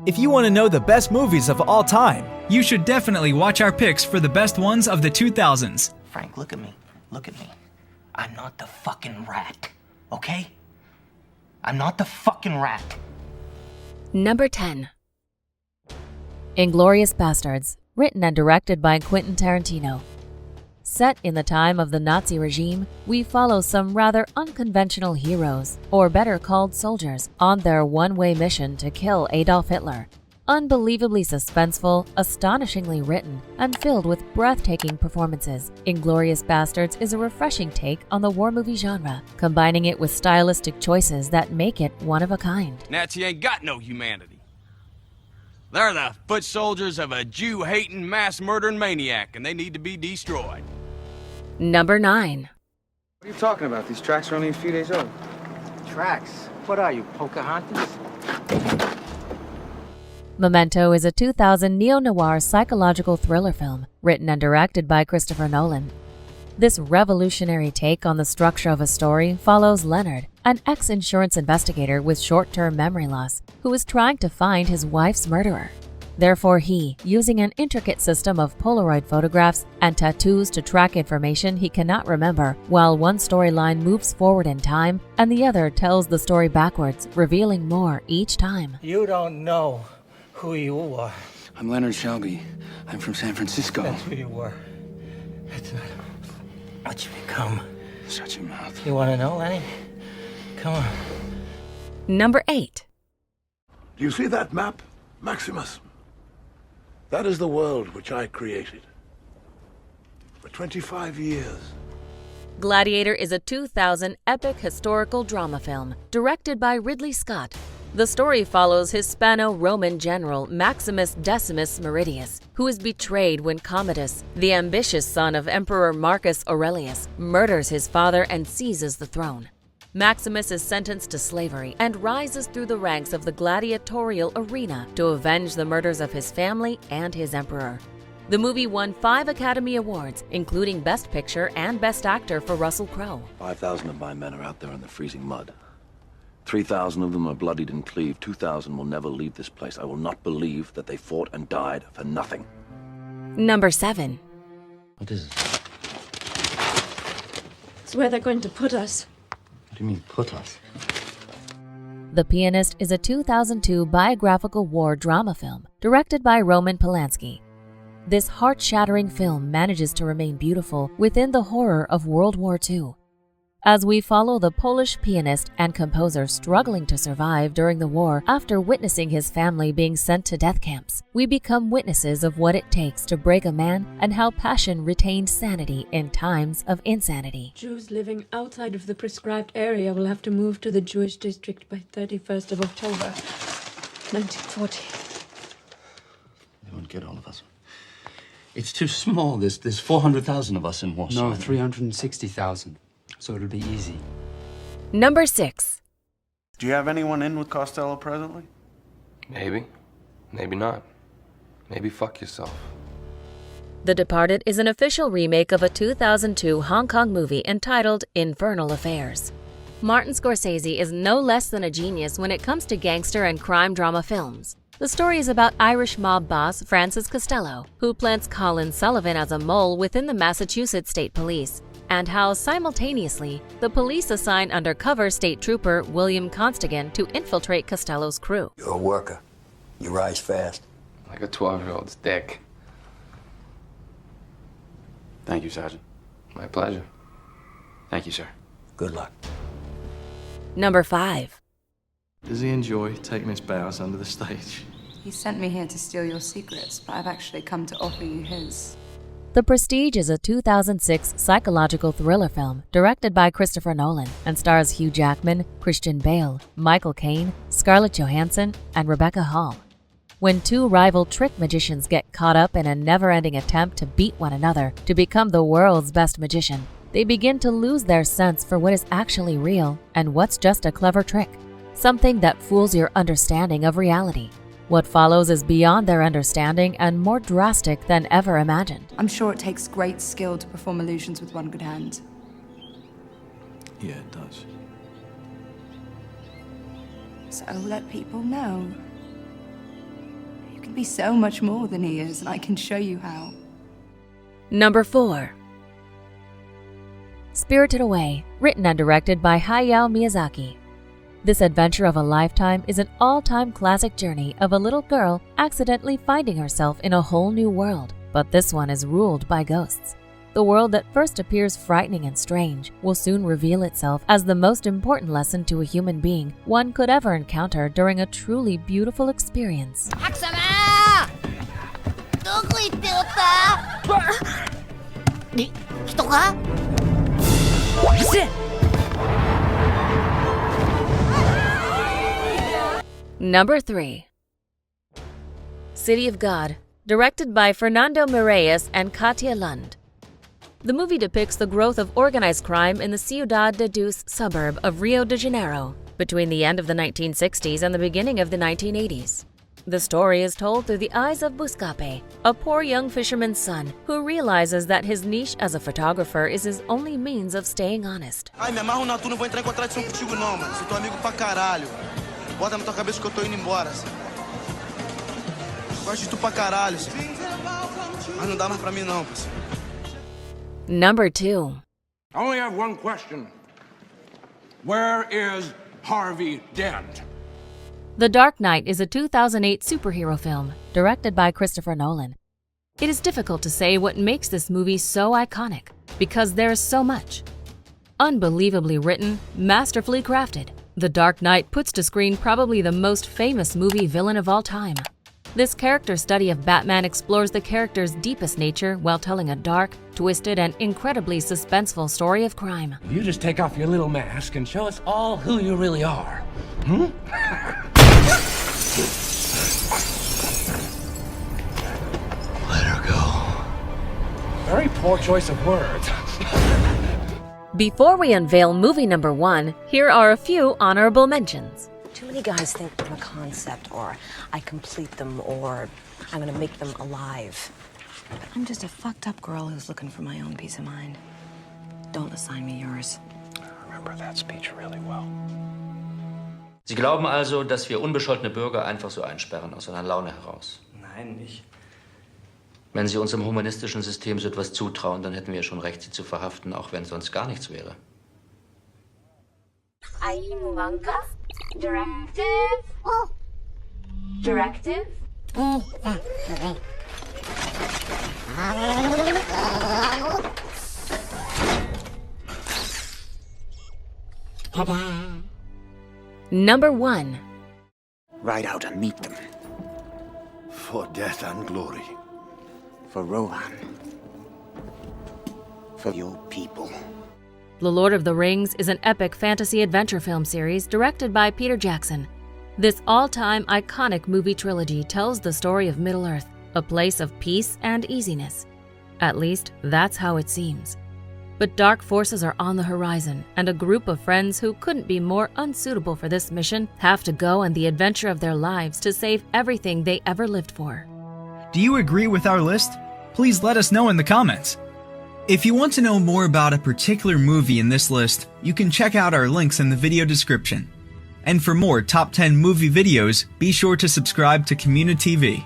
If you want to know the best movies of all time, you should definitely watch our picks for the best ones of the 2000s. Frank, look at me. Look at me. I'm not the fucking rat, okay? I'm not the fucking rat. Number 10. Inglourious Basterds, written and directed by Quentin Tarantino. Set in the time of the Nazi regime, we follow some rather unconventional heroes, or better called soldiers, on their one-way mission to kill Adolf Hitler. Unbelievably suspenseful, astonishingly written, and filled with breathtaking performances, Inglourious Basterds is a refreshing take on the war movie genre, combining it with stylistic choices that make it one of a kind. Nazi ain't got no humanity. They're the foot soldiers of a Jew-hating, mass-murdering maniac, and they need to be destroyed. Number 9. What are you talking about? These tracks are only a few days old. Tracks? What are you, Pocahontas? Memento is a 2000 neo-noir psychological thriller film written and directed by Christopher Nolan. This revolutionary take on the structure of a story follows Leonard, an ex-insurance investigator with short-term memory loss, who is trying to find his wife's murderer. Therefore he, using an intricate system of Polaroid photographs and tattoos to track information he cannot remember, while one storyline moves forward in time and the other tells the story backwards, revealing more each time. You don't know who you are. I'm Leonard Shelby. I'm from San Francisco. That's who you were. That's not what you become. Shut your mouth. You want to know, Lenny? Come on. Number 8. Do you see that map, Maximus? That is the world which I created. For 25 years. Gladiator is a 2000 epic historical drama film directed by Ridley Scott. The story follows Hispano-Roman general Maximus Decimus Meridius, who is betrayed when Commodus, the ambitious son of Emperor Marcus Aurelius, murders his father and seizes the throne. Maximus is sentenced to slavery and rises through the ranks of the gladiatorial arena to avenge the murders of his family and his emperor. The movie won 5 Academy Awards, including Best Picture and Best Actor for Russell Crowe. 5,000 of my men are out there in the freezing mud. 3,000 of them are bloodied and cleaved. 2,000 will never leave this place. I will not believe that they fought and died for nothing. Number 7. What is it? It's where they're going to put us. What do you mean, put us? The Pianist is a 2002 biographical war drama film directed by Roman Polanski. This heart-shattering film manages to remain beautiful within the horror of World War II. As we follow the Polish pianist and composer struggling to survive during the war after witnessing his family being sent to death camps, we become witnesses of what it takes to break a man and how passion retained sanity in times of insanity. Jews living outside of the prescribed area will have to move to the Jewish district by 31st of October, 1940. They won't get all of us. It's too small. There's 400,000 of us in Warsaw. No, 360,000. So it'll be easy. Number 6. Do you have anyone in with Costello presently? Maybe. Maybe not. Maybe fuck yourself. The Departed is an official remake of a 2002 Hong Kong movie entitled Infernal Affairs. Martin Scorsese is no less than a genius when it comes to gangster and crime drama films. The story is about Irish mob boss Francis Costello, who plants Colin Sullivan as a mole within the Massachusetts State Police, and how, simultaneously, the police assign undercover state trooper William Constigan to infiltrate Costello's crew. You're a worker. You rise fast. Like a 12-year-old's dick. Thank you, Sergeant. My pleasure. Thank you, sir. Good luck. Number 5. Does he enjoy taking his bows under the stage? He sent me here to steal your secrets, but I've actually come to offer you his. The Prestige is a 2006 psychological thriller film directed by Christopher Nolan and stars Hugh Jackman, Christian Bale, Michael Caine, Scarlett Johansson, and Rebecca Hall. When 2 rival trick magicians get caught up in a never-ending attempt to beat one another to become the world's best magician, they begin to lose their sense for what is actually real and what's just a clever trick, something that fools your understanding of reality. What follows is beyond their understanding and more drastic than ever imagined. I'm sure it takes great skill to perform illusions with one good hand. Yeah, it does. So let people know. could be so much more than he is, and I can show you how. Number 4. Spirited Away, written and directed by Hayao Miyazaki. This adventure of a lifetime is an all-time classic journey of a little girl accidentally finding herself in a whole new world, but this one is ruled by ghosts. The world that first appears frightening and strange will soon reveal itself as the most important lesson to a human being one could ever encounter during a truly beautiful experience. Number 3. City of God, directed by Fernando Meirelles and Katia Lund. The movie depicts the growth of organized crime in the Ciudad de Deus suburb of Rio de Janeiro between the end of the 1960s and the beginning of the 1980s. The story is told through the eyes of Buscape, a poor young fisherman's son who realizes that his niche as a photographer is his only means of staying honest. Ai, me amarro na tu, não vou entrar em contradição contigo não, mano. Sou teu amigo pra caralho. Bota na tua cabeça que eu tô indo embora. Gosto de tu pra caralho, mas não dá mais pra mim não, parceiro. Number 2. I only have one question. Where is Harvey Dent? The Dark Knight is a 2008 superhero film directed by Christopher Nolan. It is difficult to say what makes this movie so iconic because there is so much. Unbelievably written, masterfully crafted, The Dark Knight puts to screen probably the most famous movie villain of all time. This character study of Batman explores the character's deepest nature while telling a dark, twisted, and incredibly suspenseful story of crime. You just take off your little mask and show us all who you really are. Hmm? Let her go. Very poor choice of words. Before we unveil movie number 1, here are a few honorable mentions. Too many guys think I'm a concept, or I complete them, or I'm gonna make them alive. I'm just a fucked up girl who's looking for my own peace of mind. Don't assign me yours. I remember that speech really well. Sie glauben also, dass wir unbescholtene Bürger einfach so einsperren, aus einer Laune heraus? Nein, nicht. Wenn Sie unserem humanistischen System so etwas zutrauen, dann hätten wir schon Recht, Sie zu verhaften, auch wenn sonst gar nichts wäre. Directive. Oh. Directive. Number 1. Ride out and meet them. For death and glory. For Rohan. For your people. The Lord of the Rings is an epic fantasy adventure film series directed by Peter Jackson. This all-time iconic movie trilogy tells the story of Middle-earth, a place of peace and easiness. At least, that's how it seems. But dark forces are on the horizon, and a group of friends who couldn't be more unsuitable for this mission have to go on the adventure of their lives to save everything they ever lived for. Do you agree with our list? Please let us know in the comments. If you want to know more about a particular movie in this list, you can check out our links in the video description. And for more top 10 movie videos, be sure to subscribe to communiTV.